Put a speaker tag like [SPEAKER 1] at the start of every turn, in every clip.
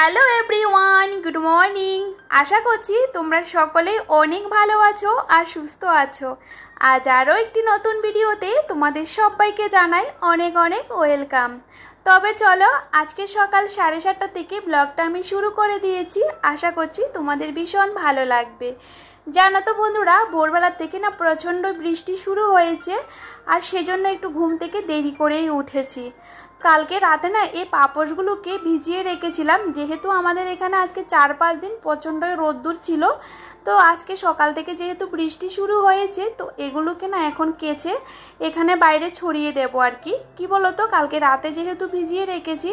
[SPEAKER 1] Hello everyone, good morning. আশা করছি তোমরা সকলেই অনেক ভালো আছো আর সুস্থ আছো। আজ আরও একটি নতুন ভিডিওতে তোমাদের সবাইকে জানাই অনেক অনেক ওয়েলকাম। তবে চলো, আজকে সকাল 7:30 থেকে ব্লগটা আমি শুরু করে দিয়েছি। আশা করছি তোমাদের ভীষণ ভালো লাগবে। জানো তো বন্ধুরা, ভোরবেলার থেকে না প্রচণ্ড বৃষ্টি শুরু হয়েছে, আর সেজন্য একটু ঘুম থেকে দেরি করেই উঠেছি। কালকে রাতে না এই পাপোশগুলোকে ভিজিয়ে রেখেছিলাম, যেহেতু আমাদের এখানে আজকে 4-5 দিন প্রচণ্ড রোদ্দুর ছিল। তো আজকে সকাল থেকে যেহেতু বৃষ্টি শুরু হয়েছে, তো এগুলোকে না এখন কেচে এখানে বাইরে ছড়িয়ে দেবো আর কি বলো তো, কালকে রাতে যেহেতু ভিজিয়ে রেখেছি,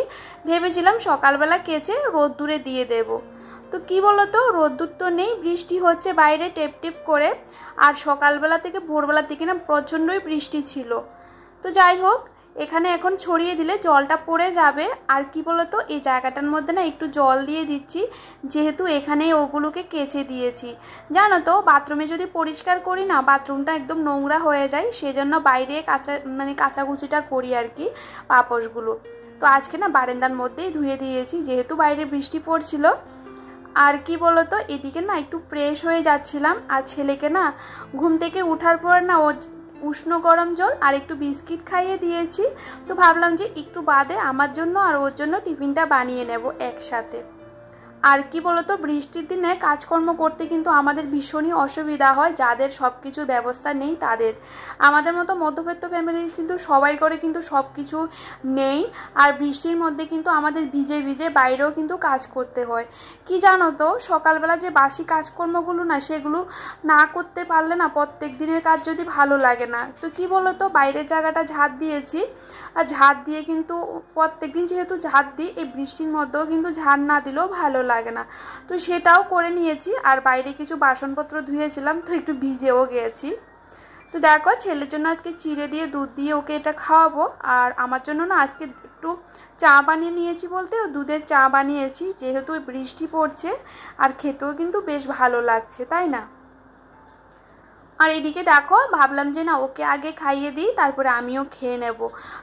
[SPEAKER 1] ভেবেছিলাম সকালবেলা কেচে রোদ্দুরে দিয়ে দেব। তো কি বলো তো, রোদ্দুর তো নেই, বৃষ্টি হচ্ছে বাইরে টেপ টেপ করে। আর সকালবেলা থেকে ভোরবেলা থেকে না প্রচণ্ডই বৃষ্টি ছিল। তো যাই হোক, এখানে এখন ছড়িয়ে দিলে জলটা পড়ে যাবে। আর কি বলতো, এই জায়গাটার মধ্যে না একটু জল দিয়ে দিচ্ছি, যেহেতু এখানে ওগুলোকে কেচে দিয়েছি। জানো তো, বাথরুমে যদি পরিষ্কার করি না, বাথরুমটা একদম নোংরা হয়ে যায়, সেজন্য বাইরে কাচাকুচিটা করি আর কি পাপোশগুলো। তো আজকে না বারান্দার মধ্যেই ধুয়ে দিয়েছি, যেহেতু বাইরে বৃষ্টি পড়ছিল। আর কি বলতো, এদিকে না একটু ফ্রেশ হয়ে যাচ্ছিলাম, আর ছেলেকে না ঘুম থেকে ওঠার পর না উষ্ণ গরম জল আর একটু বিস্কিট খাইয়ে দিয়েছি। তো ভাবলাম যে একটু বাদে আমার জন্য আর ওর জন্য টিফিনটা বানিয়ে নেব একসাথে। আর কি বলতো, বৃষ্টির দিনে কাজকর্ম করতে কিন্তু আমাদের ভীষণই অসুবিধা হয়, যাদের সব কিছুর ব্যবস্থা নেই তাদের। আমাদের মতো মধ্যবিত্ত ফ্যামিলির কিন্তু সবাই করে কিন্তু সব কিছু নেই, আর বৃষ্টির মধ্যে কিন্তু আমাদের ভিজে ভিজে বাইরেও কিন্তু কাজ করতে হয়। কি জানো তো, সকালবেলা যে বাসি কাজকর্মগুলো না, সেগুলো না করতে পারলে না প্রত্যেক দিনের কাজ যদি ভালো লাগে না। তো কি বলতো, বাইরের জায়গাটা ঝাড় দিয়েছি, আর ঝাড় দিয়ে কিন্তু প্রত্যেক দিন যেহেতু ঝাড় দিই, এই বৃষ্টির মধ্যেও কিন্তু ঝাড় না দিলেও ভালো লাগে না। তো সেটাও করে নিয়েছি, আর বাইরে কিছু বাসনপত্র ধুয়েছিলাম, তো একটু ভিজেও গিয়েছি। তো দেখো, ছেলের জন্য আজকে চিড়ে দিয়ে দুধ দিয়ে ওকে এটা খাওয়াবো। আর আমার জন্য না আজকে একটু চা বানিয়ে নিয়েছি, বলতে দুধের চা বানিয়েছি, যেহেতু বৃষ্টি পড়ছে আর খেতেও কিন্তু বেশ ভালো লাগছে, তাই না? আর এদিকে দেখো, ভাবলাম যে না ওকে আগে খাইয়ে দিই, তারপরে আমিও খেয়ে নেব।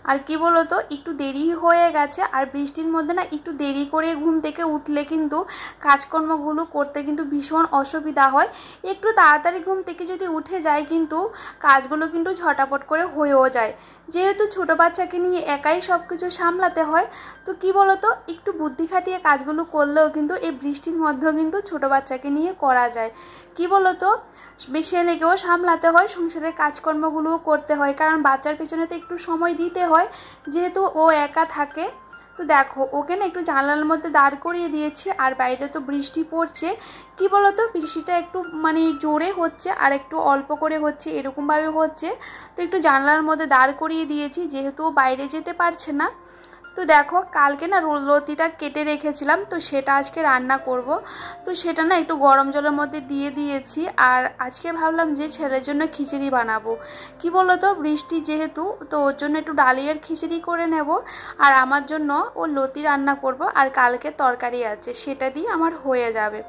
[SPEAKER 1] আর কি বলতো, একটু দেরি হয়ে গেছে, আর বৃষ্টির মধ্যে না একটু দেরি করে ঘুম থেকে উঠলে কিন্তু কাজকর্মগুলো করতে কিন্তু ভীষণ অসুবিধা হয়। একটু তাড়াতাড়ি ঘুম থেকে যদি উঠে যায়, কিন্তু কাজগুলো কিন্তু ঝটাপট করে হয়েও যায়। যেহেতু ছোটো বাচ্চাকে নিয়ে একাই সব কিছু সামলাতে হয়, তো কি বলতো, একটু বুদ্ধি খাটিয়ে কাজগুলো করলেও কিন্তু এই বৃষ্টির মধ্যেও কিন্তু ছোটো বাচ্চাকে নিয়ে করা যায়। কি বলতো, ছেলেকেও সামলাতে হয়, সংসারের কাজকর্মগুলোও করতে হয়, কারণ বাচ্চার পেছনে তো একটু সময় দিতে হয়, যেহেতু ও একা থাকে। তো দেখো, ওকে না একটু জানালার মধ্যে দাঁড় করিয়ে দিয়েছি, আর বাইরে তো বৃষ্টি পড়ছে। কি বলতো, বৃষ্টিটা একটু জোরে হচ্ছে আর একটু অল্প করে হচ্ছে, এরকমভাবে হচ্ছে। তো একটু জানালার মধ্যে দাঁড় করিয়ে দিয়েছি, যেহেতু ও বাইরে যেতে পারছে না। তো দেখো, কালকে না লতিটা কেটে রেখেছিলাম, তো সেটা আজকে রান্না করব। তো সেটা না একটু গরম জলের মধ্যে দিয়ে দিয়েছি, আর আজকে ভাবলাম যে ছেলের জন্য খিচুড়ি বানাবো। কি বলো তো, বৃষ্টি যেহেতু, তো ওর জন্য একটু ডালিয়ার খিচুড়ি করে নেব, আর আমার জন্য ও লতি রান্না করব, আর কালকে তরকারি আছে, সেটা দিয়ে আমার হয়ে যাবে।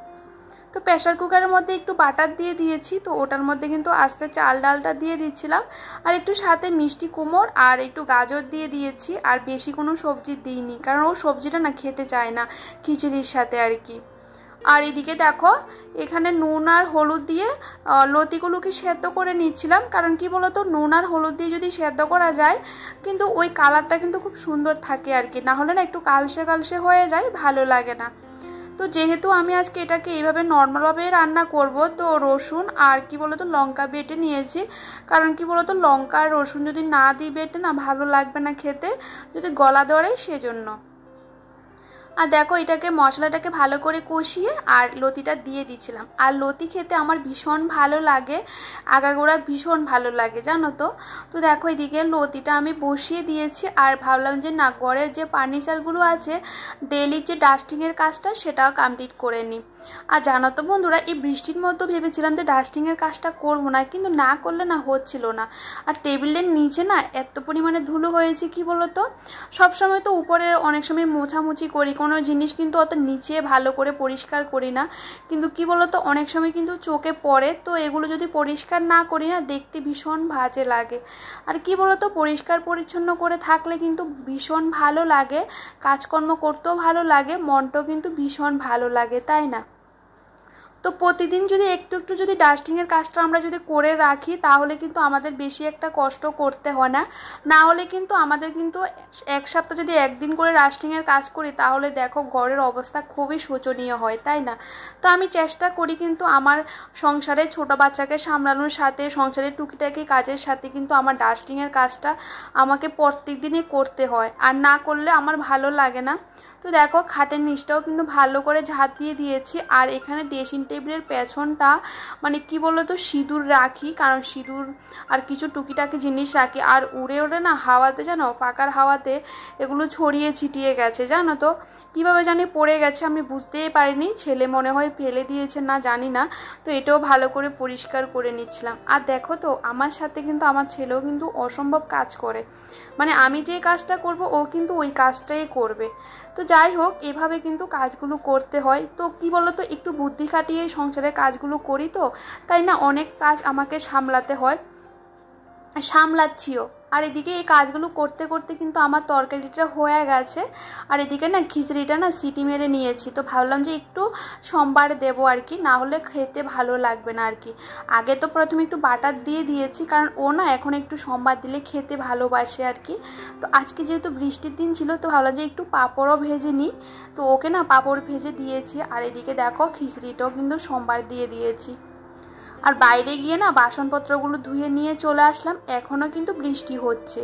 [SPEAKER 1] তো প্রেশার কুকারের মধ্যে একটু বাটার দিয়ে দিয়েছি, তো ওটার মধ্যে কিন্তু আস্তে চাল ডালটা দিয়ে দিচ্ছিলাম, আর একটু সাথে মিষ্টি কুমড় আর একটু গাজর দিয়ে দিয়েছি, আর বেশি কোনো সবজি দিইনি, কারণ ও সবজিটা না খেতে চায় না খিচুড়ির সাথে আর কি। আর এদিকে দেখো, এখানে নুন আর হলুদ দিয়ে লতিগুলোকে সেদ্ধ করে নিচ্ছিলাম, কারণ কি বলতো, নুন আর হলুদ দিয়ে যদি সেদ্ধ করা যায়, কিন্তু ওই কালারটা কিন্তু খুব সুন্দর থাকে আর কি, না হলে না একটু কালসে কালসে হয়ে যায়, ভালো লাগে না। তো যেহেতু আমি আজকে এটাকে এইভাবে নর্মালভাবে রান্না করব, তো রসুন আর কি বলতো লঙ্কা বেটে নিয়েছি, কারণ কি বলতো, লঙ্কা আর রসুন যদি না দিই বেটে না, ভালো লাগবে না খেতে, যদি গলা ধরে, সেজন্য। আর দেখো, এটাকে মশলাটাকে ভালো করে কষিয়ে আর লতিটা দিয়ে দিচ্ছিলাম। আর লতি খেতে আমার ভীষণ ভালো লাগে, আগাগোড়া ভীষণ ভালো লাগে, জানো তো। তো দেখো, এদিকে লতিটা আমি বসিয়ে দিয়েছি, আর ভাবলাম যে না, ঘরের যে ফার্নিচারগুলো আছে, ডেইলির যে ডাস্টিংয়ের কাজটা, সেটাও কমপ্লিট করে নিই। আর জানো তো বন্ধুরা, এই বৃষ্টির মধ্যে ভেবেছিলাম যে ডাস্টিংয়ের কাজটা করবো না, কিন্তু না করলে না হচ্ছিল না। আর টেবিলের নিচে না এত পরিমাণে ধুলো হয়েছে, কি বলতো, সবসময় তো উপরে অনেক সময় মোছামুছি করি, কোনো জিনিস কিন্তু অত নিচে ভালো করে পরিষ্কার করি না, কিন্তু কি বলতো অনেক সময় কিন্তু চোখে পড়ে, তো এগুলো যদি পরিষ্কার না করি না দেখতে ভীষণ বাজে লাগে। আর কি বলতো পরিষ্কার পরিচ্ছন্ন করে থাকলে কিন্তু ভীষণ ভালো লাগে, কাজকর্ম করতেও ভালো লাগে, মনটাও কিন্তু ভীষণ ভালো লাগে, তাই না? তো প্রতিদিন যদি একটু একটু যদি ডাস্টিংয়ের কাজটা আমরা যদি করে রাখি তাহলে কিন্তু আমাদের বেশি একটা কষ্ট করতে হয় না। না হলে কিন্তু আমাদের কিন্তু এক সপ্তাহ যদি একদিন করে ডাস্টিংয়ের কাজ করি তাহলে দেখো ঘরের অবস্থা খুবই শোচনীয় হয়, তাই না? তো আমি চেষ্টা করি কিন্তু আমার সংসারে ছোট বাচ্চাকে সামলানোর সাথে সংসারের টুকিটাকি কাজের সাথে কিন্তু আমার ডাস্টিংয়ের কাজটা আমাকে প্রত্যেক দিনই করতে হয়, আর না করলে আমার ভালো লাগে না। তো দেখো খাটের নিচটাও কিন্তু ভালো করে ঝাঁট দিয়ে দিয়েছি, আর এখানে ড্রেসিং টেবিলের পেছনটা মানে কি বলো তো সিঁদুর রাখি, কারণ সিঁদুর আর কিছু টুকিটাকি জিনিস রাখি, আর উড়ে উড়ে না হাওয়াতে জানো পাকার হাওয়াতে এগুলো ছড়িয়ে ছিটিয়ে গেছে, জানো তো কীভাবে জানি পড়ে গেছে, আমি বুঝতেই পারিনি, ছেলে মনে হয় ফেলে দিয়েছে না জানি না। তো এটাও ভালো করে পরিষ্কার করে নিচ্ছিলাম। আর দেখো তো আমার সাথে কিন্তু আমার ছেলেও কিন্তু অসম্ভব কাজ করে, মানে আমি যে কাজটা করব ও কিন্তু ওই কাজটাই করবে। তো যাই হোক এভাবে কিন্তু কাজগুলো করতে হয়। তো কি বলো তো একটু বুদ্ধি খাটিয়ে সংসারের কাজগুলো করি, তো তাই না অনেক কাজ আমাকে সামলাতে হয়, সামলাচ্ছিও। আর এদিকে এই কাজগুলো করতে করতে কিন্তু আমার তরকারিটা হয়ে গেছে, আর এদিকে না খিচুড়িটা না সিটি মেরে নিয়েছি। তো ভাবলাম যে একটু সোমবার দেবো আর কি, না হলে খেতে ভালো লাগবে না আর কি। আগে তো প্রথমে একটু বাটার দিয়ে দিয়েছি, কারণ ও না এখন একটু সোমবার দিলে খেতে ভালোবাসে আর কি। তো আজকে যেহেতু বৃষ্টির দিন ছিল তো ভাবলাম যে একটু পাঁপড়ও ভেজে নিই, তো ওকে না পাঁপড় ভেজে দিয়েছি। আর এদিকে দেখো খিচুড়িটাও কিন্তু সোমবার দিয়ে দিয়েছি। আর বাইরে গিয়ে না বাসনপত্রগুলো ধুয়ে নিয়ে চলে আসলাম, এখনও কিন্তু বৃষ্টি হচ্ছে।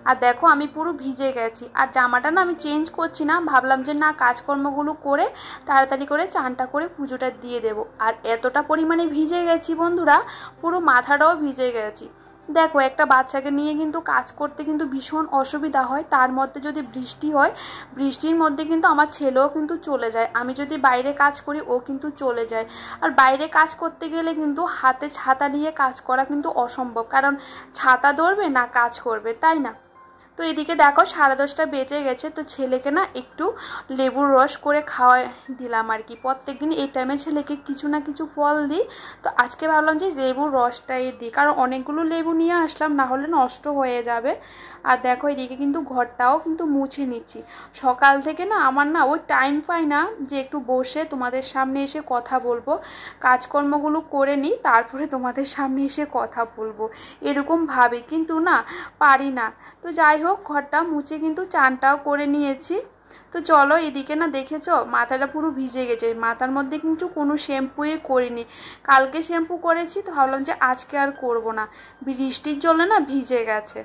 [SPEAKER 1] আর দেখো আমি পুরো ভিজে গেছি, আর জামাটা না আমি চেঞ্জ করছি না, ভাবলাম যে না কাজকর্মগুলো করে তাড়াতাড়ি করে চানটা করে পুজোটা দিয়ে দেব। আর এতটা পরিমাণে ভিজে গেছি বন্ধুরা, পুরো মাথাটাও ভিজে গেছি। দেখো একটা বাচ্চাকে নিয়ে কিন্তু কাজ করতে কিন্তু ভীষণ অসুবিধা হয়, তার মধ্যে যদি বৃষ্টি হয়, বৃষ্টির মধ্যে কিন্তু আমার ছেলেও কিন্তু চলে যায়, আমি যদি বাইরে কাজ করি ও কিন্তু চলে যায়। আর বাইরে কাজ করতে গেলে কিন্তু হাতে ছাতা নিয়ে কাজ করা কিন্তু অসম্ভব, কারণ ছাতা ধরবে না কাজ করবে, তাই না? তো এদিকে দেখো 10:30 বেজে গেছে, তো ছেলেকে না একটু লেবুর রস করে খাওয়া দিলাম আর কি। প্রত্যেকদিন এই টাইমে ছেলেকে কিছু না কিছু ফল দিই, তো আজকে ভাবলাম যে লেবুর রসটাই দিই, কারণ অনেকগুলো লেবু নিয়ে আসলাম, না হলে নষ্ট হয়ে যাবে। আর দেখো এদিকে কিন্তু ঘরটাও কিন্তু মুছে নিচ্ছি। সকাল থেকে না আমার না ওই টাইম পাই না যে একটু বসে তোমাদের সামনে এসে কথা বলবো, কাজকর্মগুলো করে নিই তারপরে তোমাদের সামনে এসে কথা বলবো, এরকম ভাবে কিন্তু না পারি না। তো যাই হোক ঘরটা মুছে কিন্তু চানটাও করে নিয়েছি। তো চলো এদিকে না দেখেছো মাথাটা পুরো ভিজে গেছে, মাথার মধ্যে কিন্তু কোনো শ্যাম্পুই করিনি, কালকে শ্যাম্পু করেছি, তো ভাবলাম যে আজকে আর করব না, বৃষ্টির জন্য না ভিজে গেছে।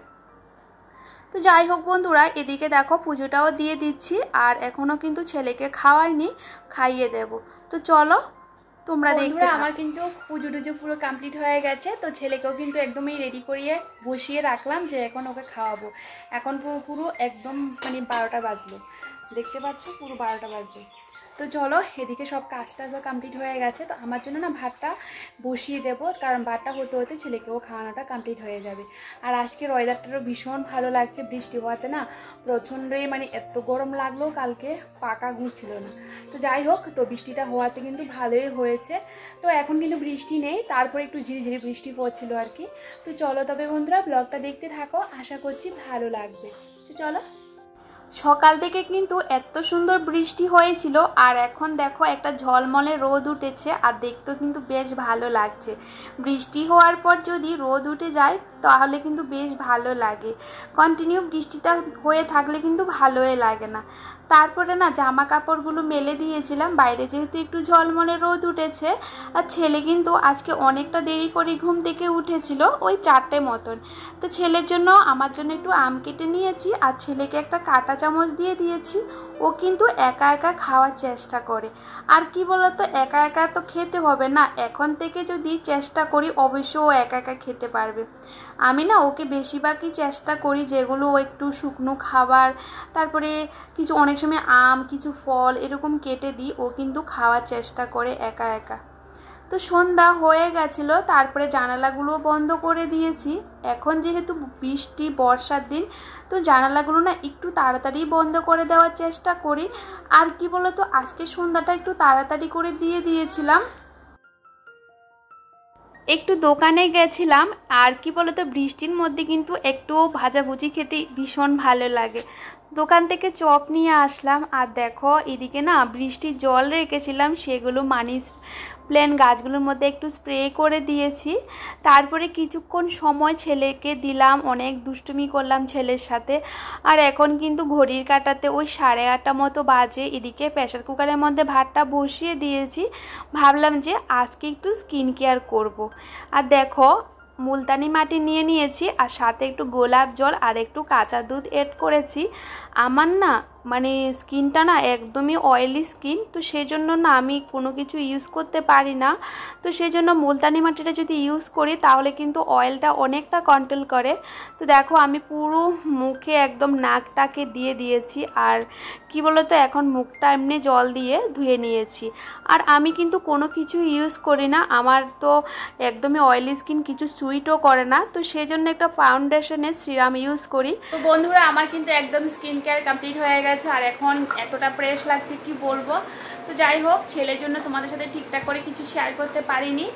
[SPEAKER 1] তো যাই হোক বন্ধুরা এদিকে দেখো পুজোটাও দিয়ে দিচ্ছি, আর এখনও কিন্তু ছেলেকে খাওয়াইনি, খাইয়ে দেব। তো চলো তোমরা দেখতে। আমার কিন্তু পুজো টুজো পুরো কমপ্লিট হয়ে গেছে, তো ছেলেকেও কিন্তু একদমই রেডি করিয়ে বসিয়ে রাখলাম যে এখন ওকে খাওয়াবো। এখন পুরো একদম মানে 12টা বাজলো, দেখতে পাচ্ছ পুরো 12টা বাজলো। তো চলো এদিকে সব কাজটা কমপ্লিট হয়ে গেছে, তো আমার জন্য না ভাতটা বসিয়ে দেবো, কারণ ভাতটা হতে হতে ছেলেকেও খাওয়ানোটা কমপ্লিট হয়ে যাবে। আর আজকের ওয়েদারটারও ভীষণ ভালো লাগছে, বৃষ্টি হওয়াতে না প্রচণ্ডই মানে এত গরম লাগলো, কালকে পাকা ঘুরছিল না। তো যাই হোক তো বৃষ্টিটা হওয়াতে কিন্তু ভালোই হয়েছে। তো এখন কিন্তু বৃষ্টি নেই, তারপরে একটু ঝিরিঝিরি বৃষ্টি পড়ছিল আর কি। তো চলো তবে বন্ধুরা ব্লগটা দেখতে থাকো, আশা করছি ভালো লাগবে। তো চলো। সকাল থেকে কিন্তু এত সুন্দর বৃষ্টি হয়েছিল, আর এখন দেখো একটা ঝলমলে রোদ উঠেছে, আর দেখতেও কিন্তু বেশ ভালো লাগছে। বৃষ্টি হওয়ার পর যদি রোদ উঠে যায় তাহলে কিন্তু বেশ ভালো লাগে, কন্টিনিউ বৃষ্টিটা হয়ে থাকলে কিন্তু ভালোই লাগে না। তারপরে না জামা কাপড়গুলো মেলে দিয়েছিলাম, বাইরে যেহেতু একটু ঝলমলে রোদ উঠেছে। আর ছেলে কিন্তু আজকে অনেকটা দেরি করে ঘুম থেকে উঠেছিল, ওই 4টে মতন। তো ছেলের জন্য আমার জন্য একটু আম কেটে নিয়েছি, আর ছেলেকে একটা কাঁটা চামচ দিয়ে দিয়েছি। ও কিন্তু একা একা খাওয়ার চেষ্টা করে, আর কি বলতো একা একা তো খেতে হবে না, এখন থেকে যদি চেষ্টা করি অবশ্যই ও একা একা খেতে পারবে। আমি না ওকে বেশিরভাগই চেষ্টা করি যেগুলো ও একটু শুকনো খাবার, তারপরে কিছু অনেক সময় আম কিছু ফল এরকম কেটে দিই, ও কিন্তু খাওয়ার চেষ্টা করে একা একা। তো সন্ধ্যা হয়ে গেছিলো, তারপরে জানালাগুলো বন্ধ করে দিয়েছি। এখন যেহেতু বৃষ্টি বর্ষার দিন, তো জানালাগুলো না একটু তাড়াতাড়ি বন্ধ করে দেওয়ার চেষ্টা করি। আর কি বলতো, আজকে সন্ধ্যাটা একটু তাড়াতাড়ি করে দিয়ে দিয়েছিলাম। একটু দোকানে গেছিলাম, আর কি বলতো বৃষ্টির মধ্যে কিন্তু একটু ভাজাভুজি খেতে ভীষণ ভালো লাগে। দোকান থেকে চপ নিয়ে আসলাম, আর দেখো এদিকে না বৃষ্টির জল রেখেছিলাম, সেগুলো মানি প্ল্যান্ট গাছগুলোর মধ্যে একটু স্প্রে করে দিয়েছি। তারপরে কিছুক্ষণ সময় ছেলেকে দিলাম, অনেক দুষ্টুমি করলাম ছেলের সাথে। আর এখন কিন্তু ঘড়ির কাঁটাতে ওই 8:30 মতো বাজে। এদিকে প্রেসার কুকারের মধ্যে ভাতটা বসিয়ে দিয়েছি, ভাবলাম যে আজকে একটু স্কিন কেয়ার করব। আর দেখো মুলতানি মাটি নিয়ে নিয়েছি, আর সাথে একটু গোলাপ জল আর একটু কাঁচা দুধ এড করেছি। আমার না মানে স্কিনটা না একদমই অয়েলি স্কিন, তো সেই জন্য না আমি কোনো কিছু ইউজ করতে পারি না। তো সেই জন্য মুলতানি মাটিটা যদি ইউজ করি তাহলে কিন্তু অয়েলটা অনেকটা কন্ট্রোল করে। তো দেখো আমি পুরো মুখে একদম নাকটাকে দিয়ে দিয়েছি, আর কি বলতো এখন মুখটা এমনি জল দিয়ে ধুয়ে নিয়েছি। আর আমি কিন্তু কোনো কিছু ইউজ করি না, আমার তো একদমই অয়েলি স্কিন, কিছু সুইটও করে না। তো সেই জন্য একটা ফাউন্ডেশনের সিরাম ইউজ করি। তো বন্ধুরা আমার কিন্তু একদম স্কিন কেয়ার কমপ্লিট হয়ে গেছে, আর এখন এতটা ফ্রেশ লাগছে কি বলবো। তো যাই হোক, ছেলের জন্য তোমাদের সাথে ঠিকঠাক করে কিছু শেয়ার করতে পারিনি।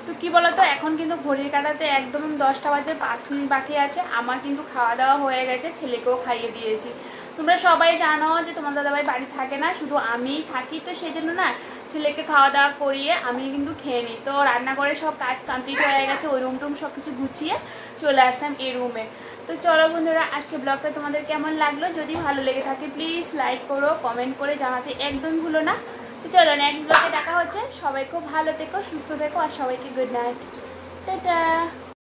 [SPEAKER 1] তো কি বলতো এখন কিন্তু ঘড়ির কাঁটাতে একদম 10টা বাজে 5 মিনিট বাকি আছে। আমার কিন্তু খাওয়া দাওয়া হয়ে গেছে, ছেলেকেও খাইয়ে দিয়েছি। তোমরা সবাই জানো যে তোমার দাদাভাই বাড়ি থাকে না, শুধু আমিই থাকি। তো সেই জন্য না ছেলেকে খাওয়া দাওয়া করিয়ে আমি কিন্তু খেয়ে নিই। তো রান্নাঘরে সব কাজ কমপ্লিট হয়ে গেছে, ওই রুম টুম সব কিছু গুছিয়ে চলে আসলাম এই রুমে। তো চলো বন্ধুরা, আজকে ব্লগটা তোমাদের কেমন লাগলো, যদি ভালো লেগে থাকে প্লিজ লাইক করো, কমেন্ট করে জানাতে একদম ভুলো না। তো চলো নেক্সট ব্লগে দেখা হচ্ছে। সবাই খুব ভালো থেকো, সুস্থ থেকো, আর সবাইকে গুড নাইট, টাটা।